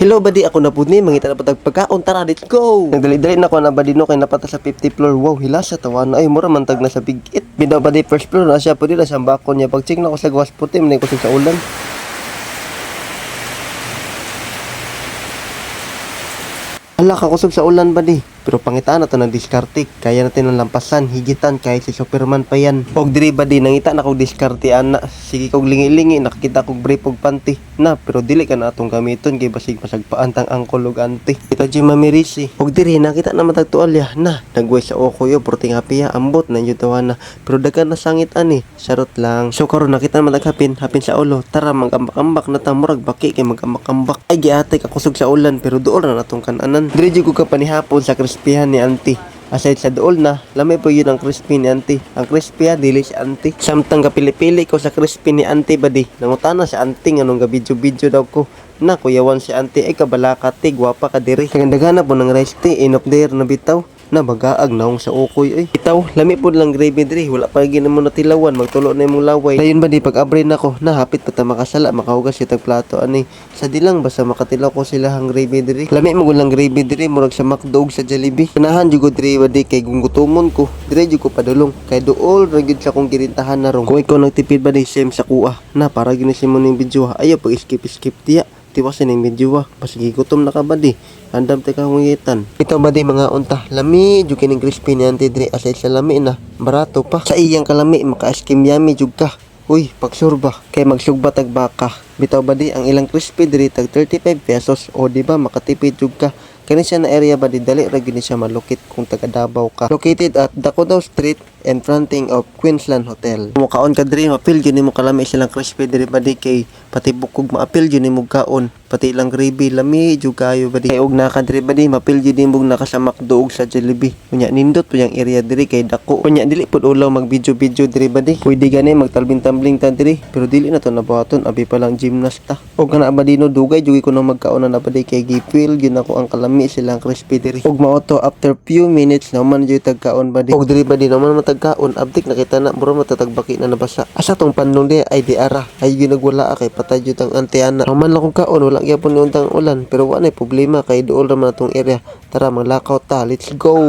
Hello buddy, ako na po ni mangita na patag pagkaon, tara let's go. Nagdali-dali na ko na buddy no kay napata sa 50th floor. Wow, hila sa tawana ay mura man tag na sa big it. Bida buddy first floor na siya pudi na sa bakon niya. Pag check na ko sa gawas puti man ko sa ulan. Ala ka kusog sa ulan buddy. Pero pangitaan na to ng diskarte. Kaya natin ang lampasan, higitan kahit si Superman pa yan. Og diri buddy, nangita na kog diskarte ana. Sige kog lingi-lingi, nakakita kog brief og panty. Na, pero dili ka na atong gamiton kay basig masagpaan tang angkol ug anti. Ito di mamirisi. Og diri nakita na matag tuwalya na. Nagway sa oko yo, porting hapiya, ambot na yung tawana. Pero dagan na sangit ani, sarot lang. So karon nakita na matag hapin sa ulo. Tara magambak-ambak na ta murag baki kay magambak-ambak. Ay giatay ka kusog sa ulan pero duol na natong kananan. Diri jud ko ka panihapon sa crispyhan ni auntie. Aside sa dool na, lamay po yun ang crispy ni auntie. Ang crispy dili si auntie. Samtang kapili-pili ko sa crispy ni auntie badi. Nangutana si auntie anong gabidyo-bidyo daw ko. Na kuyawan si auntie ay kabalaka ti, gwapa ka diri. Kagandagana po ng rice tea, inop there na bitaw. Na bagaag naong sa ukoy ay. Bitaw, lami po lang gravy diri. Wala pa gina mo natilawan, magtulo na imong laway. Dayon ba di pag abri nako, nahapit pa ta makasala, makahugas si tag plato ani. Sa dilang basta makatilaw ko sila hang gravy diri. Lami mo lang gravy diri murag sa McDo sa Jollibee. Kanahan jud diri ba di kay gugutomon ko. Diri jud ko padulong kay duol ra gyud sa kong girintahan na rong. Kung ikaw nagtipid ba di same sa kuha. Na para ginisin mo ning video. Ayaw pag skip diya. Tiwasin ng medyo basig gutom na ka ba di andam te ka hungitan. Ito ba di mga unta lami jud kining crispy ni auntie diri aside sa lami na barato pa sa iyang kalami maka-skim yummy jud ka. Uy pagsurba kay magsugba tag baka. Bitaw ba di ang ilang crispy diri tag 35 pesos o di ba makatipid jud ka. Kani siya na area ba di dali ra gini siya malukit kung taga Davao ka. Located at Dakodaw Street and fronting of Queensland Hotel. Mukaon ka diri mapil gyud nimo kalami silang crispy diri ba di kay pati bukog maapil gyud nimo kaon pati lang gravy lami jud kayo ba di kay og naka diri ba di mapil gyud nimo naka sa McDo ug sa Jollibee. Unya nindot po yang area diri kay dako. Unya dili pud ulaw mag video diri ba di. Pwede gani magtalbing-tambling ta diri pero dili na to nabuhaton abi pa lang gymnasta. Og kana ba dino dugay jud ko nang magkaon na ba di kay gipil gyud nako ang kalami silang crispy diri. Og mao to after few minutes naman jud tagkaon ba di. Og diri ba di naman matagkaon abdik nakita na mura matatagbaki na nabasa. Asa tong panlong di ay di ara ay ginagwala kay patay jud ang antiana. Naman lang kong kaon wala gyapon ni untang ulan pero wa nay problema kay duol ra man atong area. Tara maglakaw ta, let's go.